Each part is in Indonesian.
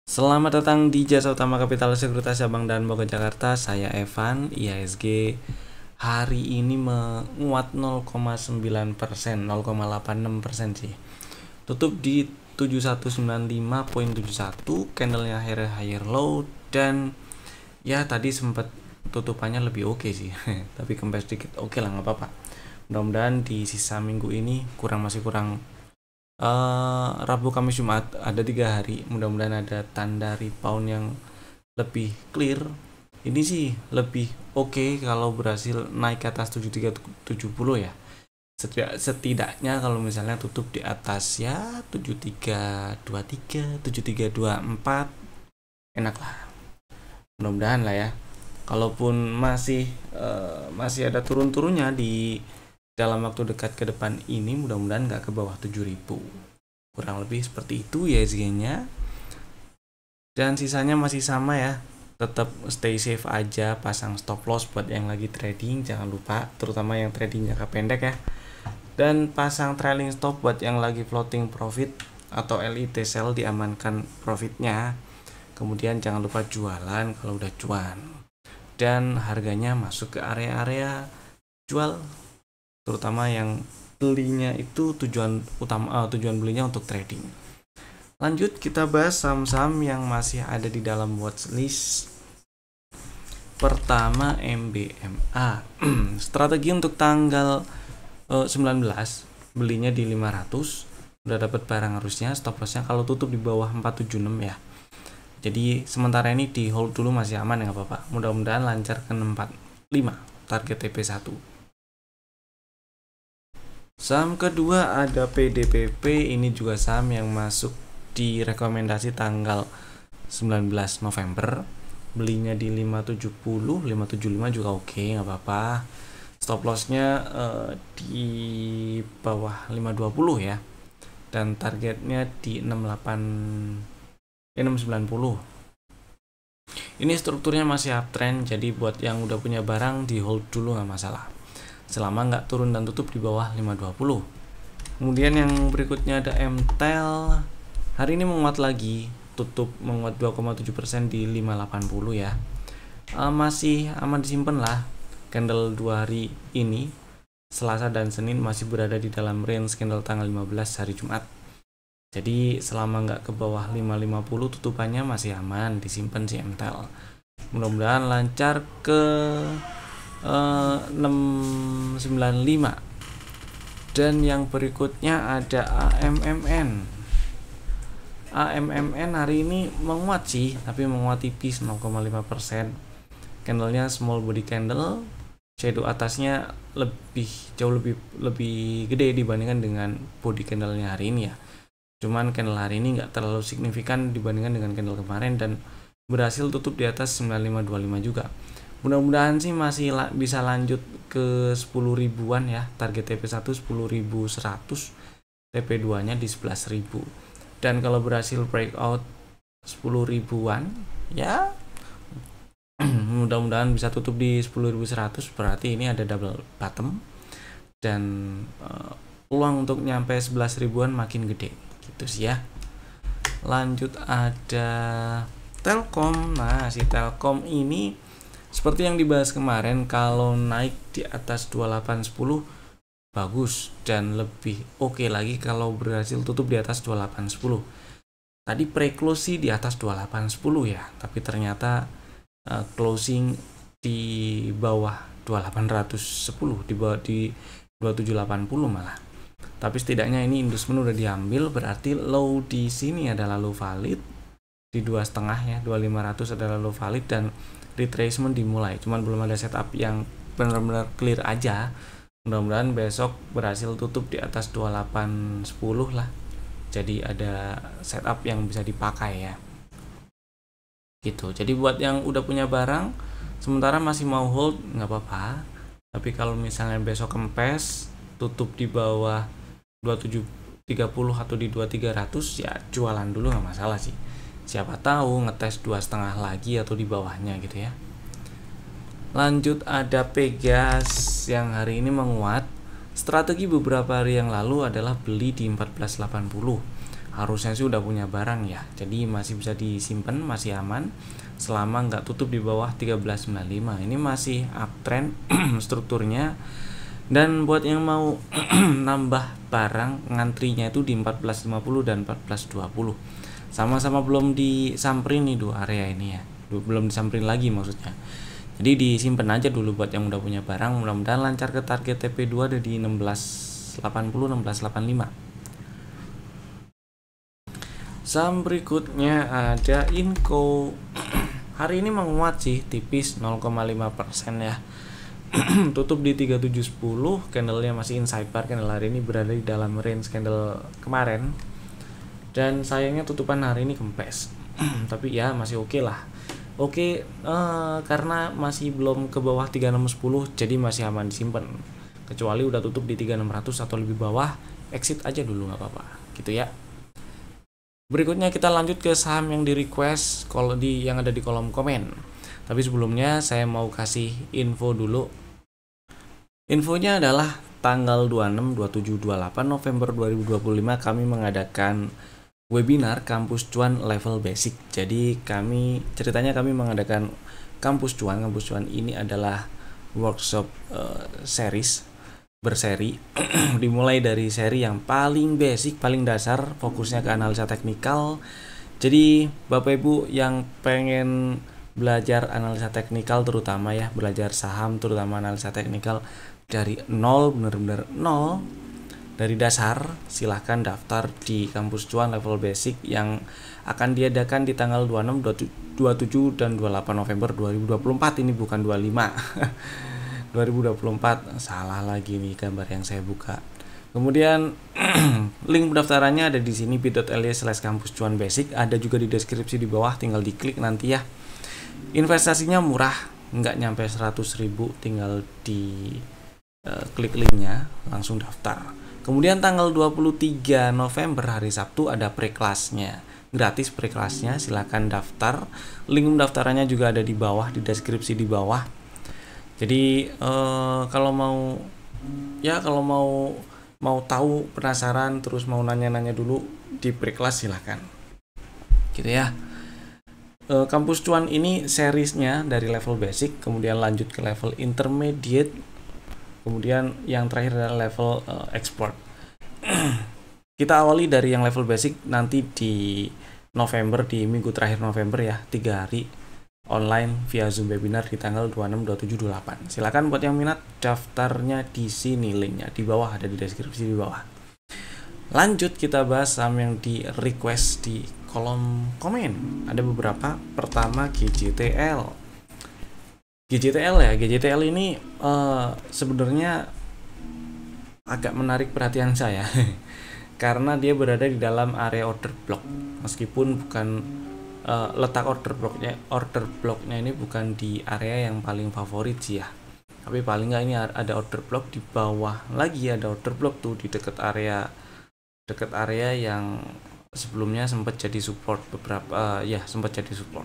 Selamat datang di Jasa Utama Kapital Sekuritas Cabang dan Bogor Jakarta. Saya Evan, IHSG hari ini menguat 0,9%, 0,86% sih. Tutup di 7195.71, candlenya higher low, dan ya tadi sempat tutupannya lebih oke sih. Tapi kempes dikit oke lah, nggak apa-apa. Mudah-mudahan di sisa minggu ini masih kurang Rabu, Kamis, Jumat ada 3 hari. Mudah-mudahan ada tanda rebound yang lebih clear. Ini sih lebih oke kalau berhasil naik ke atas 7370 ya. Setidaknya kalau misalnya tutup di atas ya 7323, 7324 enak lah. Mudah-mudahan lah ya. Kalaupun masih ada turun-turunnya di dalam waktu dekat ke depan ini, mudah-mudahan nggak ke bawah 7000. Kurang lebih seperti itu ya SG-nya. Dan sisanya masih sama ya. Tetap stay safe aja, pasang stop loss buat yang lagi trading, jangan lupa, terutama yang trading jangka pendek ya. Dan pasang trailing stop buat yang lagi floating profit atau LIT sell, diamankan profitnya. Kemudian jangan lupa jualan kalau udah cuan. Dan harganya masuk ke area-area jual, terutama yang belinya itu tujuan belinya untuk trading. Lanjut kita bahas saham-saham yang masih ada di dalam watchlist. Pertama MBMA. Strategi untuk tanggal 19 belinya di 500, udah dapat barang harusnya. Stop lossnya kalau tutup di bawah 476 ya. Jadi sementara ini di hold dulu, masih aman ya, nggak apa-apa. Mudah-mudahan lancar ke 65 target TP1. Saham kedua ada PDPP. Ini juga saham yang masuk di rekomendasi tanggal 19 November. Belinya di 570, 575 juga oke, nggak apa-apa. Stop lossnya di bawah 520 ya. Dan targetnya di 690. Ini strukturnya masih uptrend, jadi buat yang udah punya barang di hold dulu, nggak masalah, selama nggak turun dan tutup di bawah 520. Kemudian yang berikutnya ada MTEL. Hari ini menguat lagi, tutup menguat 2,7% di 580 ya. Masih aman disimpan lah. Candle 2 hari ini, Selasa dan Senin, masih berada di dalam range candle tanggal 15 hari Jumat. Jadi selama nggak ke bawah 550 tutupannya masih aman disimpan si MTEL. Mudah-mudahan lancar ke 695. Dan yang berikutnya ada AMMN. AMMN hari ini menguat sih, tapi menguat tipis 0,5%. Candlenya small body candle, shadow atasnya jauh lebih gede dibandingkan dengan body candlenya hari ini ya. Cuman candle hari ini nggak terlalu signifikan dibandingkan dengan candle kemarin, dan berhasil tutup di atas 9525 juga. Mudah-mudahan sih masih bisa lanjut ke 10 ribuan ya. Target TP1 10.100, TP2 nya di 11.000. Dan kalau berhasil breakout 10 ribuan ya mudah-mudahan bisa tutup di 10.100, berarti ini ada double bottom dan peluang untuk nyampe 11 ribuan makin gede gitu sih ya. Lanjut ada Telkom. Nah, si Telkom ini seperti yang dibahas kemarin, kalau naik di atas 2810 bagus, dan lebih oke lagi kalau berhasil tutup di atas 2810. Tadi pre-close sih di atas 2810 ya, tapi ternyata closing di bawah 2810, di bawah di 2780 malah. Tapi setidaknya ini inducement udah diambil, berarti low di sini adalah low valid di 2,5 ya, 2500 adalah low valid, dan retracement dimulai. Cuman belum ada setup yang benar-benar clear aja. Mudah-mudahan besok berhasil tutup di atas 2810 lah. Jadi ada setup yang bisa dipakai ya. Gitu. Jadi buat yang udah punya barang sementara masih mau hold nggak apa-apa. Tapi kalau misalnya besok kempes tutup di bawah 2730 atau di 2300 ya jualan dulu, nggak masalah sih. Siapa tahu ngetes 2,5 lagi atau di bawahnya gitu ya. Lanjut ada Pegas yang hari ini menguat. Strategi beberapa hari yang lalu adalah beli di 1480. harusnya sih udah punya barang ya, jadi masih bisa disimpan, masih aman selama nggak tutup di bawah 1395. Ini masih uptrend strukturnya. Dan buat yang mau nambah barang, ngantrinya itu di 1450 dan 1420. Sama-sama belum disamperin nih dua area ini ya, belum disamperin lagi maksudnya. Jadi disimpan aja dulu buat yang udah punya barang, mudah-mudahan lancar ke target TP2 ada di 1680 1685. Saham berikutnya ada Inco. Hari ini menguat sih, tipis 0,5% ya. Tutup di 3710, candlenya masih inside bar, candle hari ini berada di dalam range candle kemarin. Dan sayangnya tutupan hari ini kempes. Tapi ya masih oke lah. Oke, karena masih belum ke bawah 3610, jadi masih aman disimpan. Kecuali udah tutup di 3600 atau lebih bawah, exit aja dulu nggak apa-apa, gitu ya. Berikutnya kita lanjut ke saham yang di request yang ada di kolom komen. Tapi sebelumnya saya mau kasih info dulu. Infonya adalah tanggal 26, 27, 28 November 2025 kami mengadakan webinar Kampus Cuan level basic. Jadi ceritanya kami mengadakan Kampus Cuan. Kampus Cuan ini adalah workshop series berseri. Dimulai dari seri yang paling basic, paling dasar, fokusnya ke analisa teknikal. Jadi Bapak Ibu yang pengen belajar analisa teknikal, terutama ya belajar saham, terutama analisa teknikal dari nol, bener-bener nol, dari dasar, silahkan daftar di Kampus Cuan level basic yang akan diadakan di tanggal 26, 27 dan 28 November 2024. Ini bukan 25 2024, salah lagi nih gambar yang saya buka. Kemudian link pendaftarannya ada di sini bit.ly/kampus cuan basic, ada juga di deskripsi di bawah, tinggal diklik nanti ya. Investasinya murah, nggak nyampe 100.000, tinggal di klik linknya langsung daftar. Kemudian tanggal 23 November hari Sabtu ada pre-kelasnya, gratis pre-kelasnya, silakan daftar. Link pendaftarannya juga ada di bawah, di deskripsi di bawah. Jadi kalau mau tahu, penasaran, terus mau nanya-nanya dulu di pre-kelas silakan, gitu ya. Kampus Cuan ini seriesnya dari level basic, kemudian lanjut ke level intermediate, kemudian yang terakhir adalah level expert. Kita awali dari yang level basic nanti di November, di minggu terakhir November ya, 3 hari online via Zoom webinar di tanggal 26, 27, 28. Silakan buat yang minat daftarnya di sini, linknya di bawah, ada di deskripsi di bawah. Lanjut kita bahas saham yang di request di kolom komen. Ada beberapa. Pertama GJTL. GJTL ini sebenarnya agak menarik perhatian saya karena dia berada di dalam area order block, meskipun bukan letak order blocknya ini bukan di area yang paling favorit sih ya, tapi paling nggak ini ada order block di bawah lagi, ada order block tuh di dekat area yang sebelumnya sempat jadi support sempat jadi support.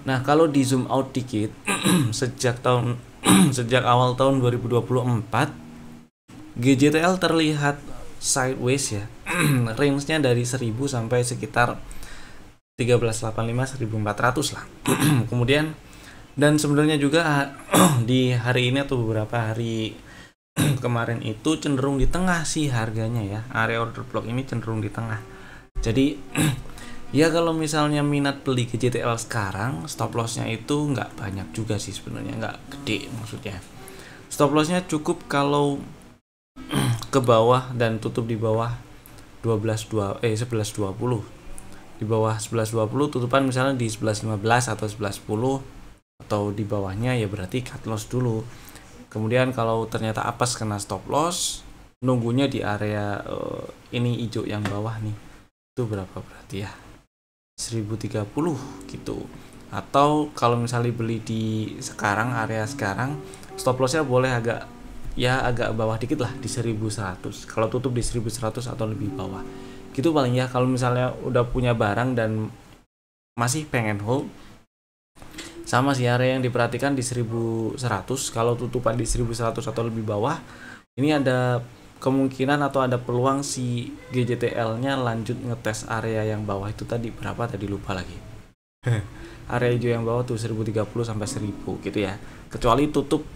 Nah, kalau di zoom out dikit sejak awal tahun 2024 GJTL terlihat sideways ya. Range-nya dari 1000 sampai sekitar 1385 1400 lah. Kemudian dan sebenarnya juga di hari ini atau beberapa hari kemarin itu cenderung di tengah sih harganya ya. Area order block ini cenderung di tengah. Jadi ya kalau misalnya minat beli GJTL sekarang, stop lossnya itu nggak banyak juga sih sebenarnya, nggak gede maksudnya. Stop lossnya cukup kalau ke bawah dan tutup di bawah 1120. Di bawah 1120 tutupan misalnya di 1115 atau 1110 atau di bawahnya ya berarti cut loss dulu. Kemudian kalau ternyata apes kena stop loss, nunggunya di area ini hijau yang bawah nih. Itu berapa berarti ya? 1030 gitu. Atau kalau misalnya beli di area sekarang, stop lossnya boleh agak bawah dikit lah di 1100. Kalau tutup di 1100 atau lebih bawah. Gitu paling ya. Kalau misalnya udah punya barang dan masih pengen hold, sama sih area yang diperhatikan di 1100. Kalau tutupan di 1100 atau lebih bawah, ini ada kemungkinan atau ada peluang si GJTL-nya lanjut ngetes area yang bawah itu tadi, berapa tadi lupa lagi. Area hijau yang bawah tuh 1030 sampai 1000 gitu ya. Kecuali tutup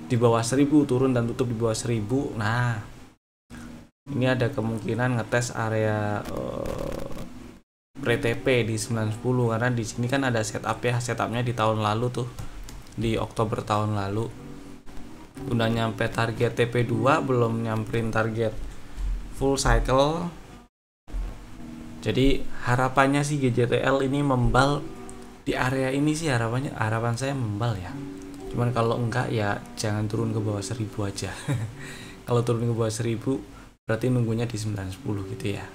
di bawah 1000, turun dan tutup di bawah 1000. Nah, ini ada kemungkinan ngetes area pre-TP di 910, karena di sini kan ada setup ya. Setupnya di tahun lalu tuh, di Oktober tahun lalu. Udah nyampe target TP2, belum nyamperin target full cycle. Jadi harapannya sih GJTL ini membal di area ini sih, harapan saya membal ya. Cuman kalau enggak ya jangan turun ke bawah 1000 aja. Kalau turun ke bawah 1000 berarti nunggunya di 910 gitu ya.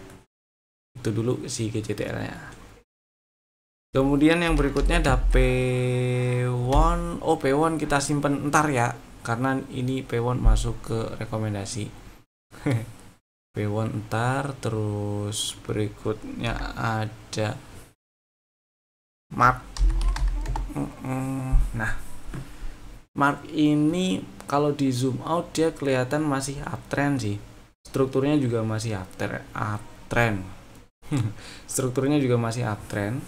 Itu dulu si GJTL-nya. Kemudian yang berikutnya ada P1. Oh, P1 kita simpen ntar ya, karena ini P1 masuk ke rekomendasi. P1 ntar. Terus berikutnya ada Mark. Nah, Mark ini kalau di zoom out dia kelihatan masih uptrend sih. Strukturnya juga masih uptrend. Strukturnya juga masih uptrend.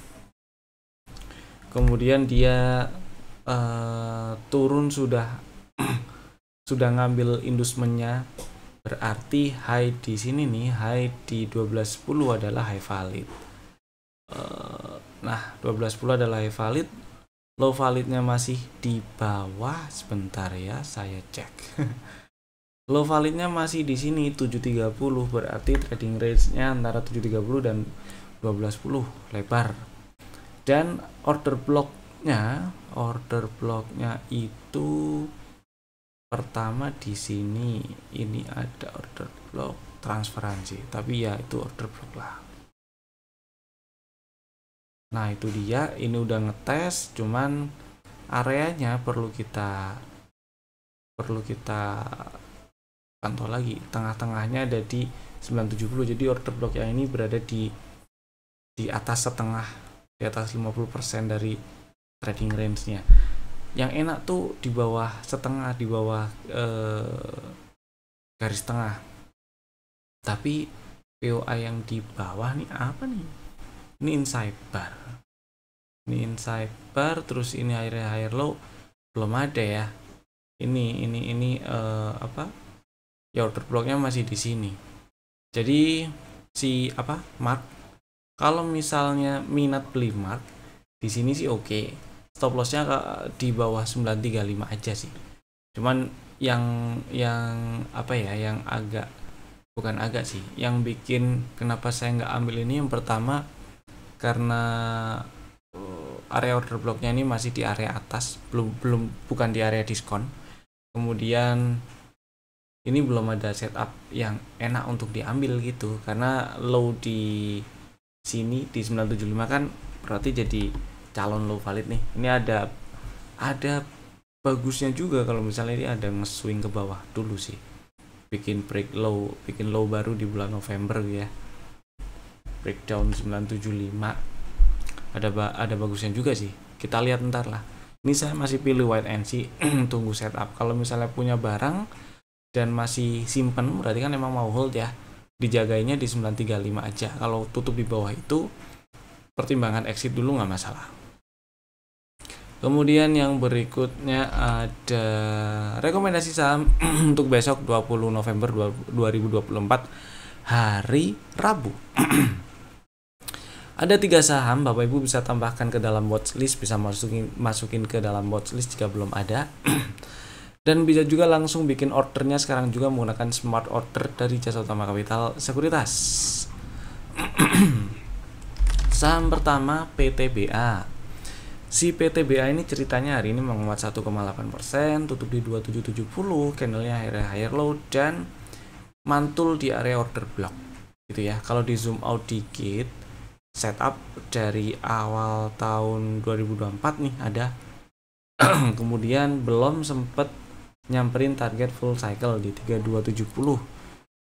Kemudian dia turun sudah ngambil inducementnya, berarti high di sini nih, high di 1210 adalah high valid. Nah, 1210 adalah high valid. Low validnya masih di bawah, sebentar ya saya cek. Low validnya masih di sini 730, berarti trading range-nya antara 730 dan 1210 lebar. Dan order blocknya itu pertama di sini, ini ada order block transferansi, tapi ya itu order block lah. Nah itu dia, ini udah ngetes, cuman areanya perlu kita pantau lagi. Tengah-tengahnya ada di 970, jadi order block yang ini berada di atas setengah, di atas 50% dari trading range-nya. Yang enak tuh di bawah setengah, di bawah garis tengah. Tapi POA yang di bawah nih apa nih? Ini inside bar. Terus ini higher low belum ada ya. Ini apa? Ya order blocknya masih di sini. Jadi si Mark, kalau misalnya minat beli Mark di sini sih oke. Stop lossnya di bawah 935 aja sih. Cuman yang apa ya, yang bukan agak sih, yang bikin kenapa saya nggak ambil ini, yang pertama karena area order blocknya ini masih di area atas, bukan di area diskon. Kemudian ini belum ada setup yang enak untuk diambil gitu, karena low di sini di 975 kan berarti jadi calon low valid nih. Ini ada bagusnya juga kalau misalnya ini ada nge-swing ke bawah dulu sih, bikin low baru di bulan November ya, breakdown 975 ada bagusnya juga sih. Kita lihat ntar lah. Ini saya masih pilih wait and see. Tunggu setup. Kalau misalnya punya barang dan masih simpen, berarti kan emang mau hold ya, dijagainya di 935 aja. Kalau tutup di bawah itu pertimbangan exit dulu nggak masalah. Kemudian yang berikutnya ada rekomendasi saham untuk besok 20 November 2024 hari Rabu. Ada 3 saham, Bapak Ibu bisa tambahkan ke dalam watchlist, bisa masukin ke dalam watchlist jika belum ada. Dan bisa juga langsung bikin ordernya sekarang juga menggunakan smart order dari Jasa Utama Kapital Sekuritas. Saham pertama PTBA. Si PTBA ini ceritanya hari ini menguat 1,8%, tutup di 2770, candlenya higher low dan mantul di area order block gitu ya. Kalau di zoom out dikit, setup dari awal tahun 2024 nih ada. Kemudian belum sempet nyamperin target full cycle di 3270,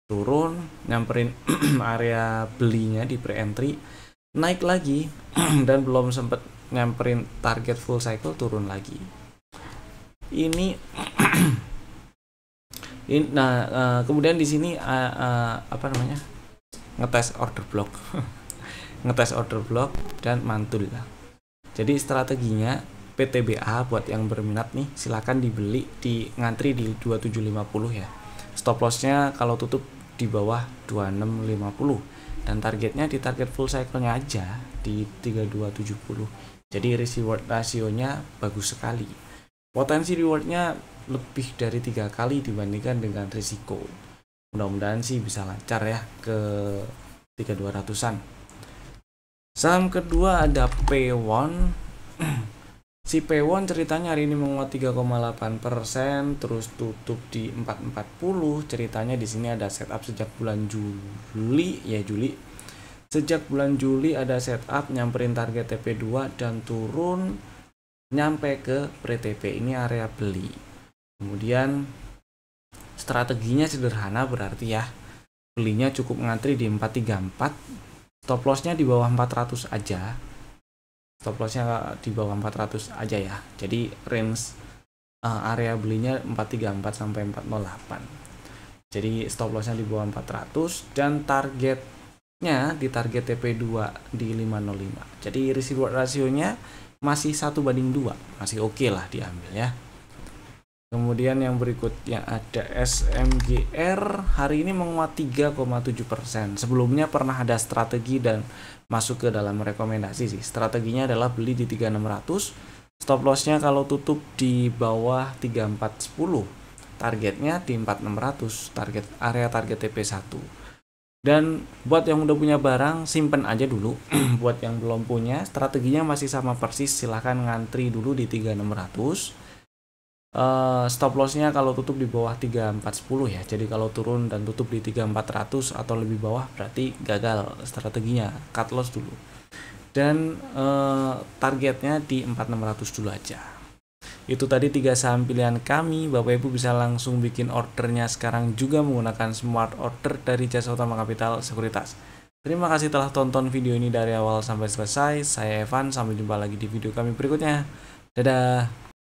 turun nyamperin area belinya di pre-entry, naik lagi dan belum sempet nyamperin target full cycle, turun lagi. Ini Kemudian di sini apa namanya, ngetes order block ngetes order block dan mantul lah. Jadi strateginya PTBA buat yang berminat nih silakan dibeli di ngantri di 2750 ya. Stop lossnya kalau tutup di bawah 2650 dan targetnya di target full cycle-nya aja di 3270. Jadi risk reward rasionya bagus sekali. Potensi rewardnya lebih dari 3 kali dibandingkan dengan risiko. Mudah-mudahan sih bisa lancar ya ke 3200-an. Saham kedua ada P1. Si P1 ceritanya hari ini menguat 3,8%, terus tutup di 440. Ceritanya di sini ada setup sejak bulan Juli. Sejak bulan Juli ada setup nyamperin target TP2 dan turun nyampe ke pre-TP. Ini area beli. Kemudian strateginya sederhana berarti ya. Belinya cukup ngantri di 434. Stop lossnya di bawah 400 aja. Stop lossnya di bawah 400 aja ya. Jadi range area belinya 434 sampai 408. Jadi stop lossnya di bawah 400 dan targetnya di target TP2 di 505. Jadi risk reward rasionya masih 1:2, masih oke lah diambil ya. Kemudian yang berikutnya ada SMGR, hari ini menguat 3,7%. Sebelumnya pernah ada strategi dan masuk ke dalam rekomendasi sih. Strateginya adalah beli di 3600, stop lossnya kalau tutup di bawah 3410, targetnya di 4600, target TP1. Dan buat yang udah punya barang simpen aja dulu. Buat yang belum punya, strateginya masih sama persis, silahkan ngantri dulu di 3600. Stop lossnya kalau tutup di bawah 3410 ya. Jadi kalau turun dan tutup di 3400 atau lebih bawah berarti gagal strateginya, cut loss dulu. Dan targetnya di 4600 dulu aja. Itu tadi 3 saham pilihan kami. Bapak Ibu bisa langsung bikin ordernya sekarang juga menggunakan smart order dari Jasa Utama Kapital Sekuritas. Terima kasih telah tonton video ini dari awal sampai selesai. Saya Evan, sampai jumpa lagi di video kami berikutnya. Dadah.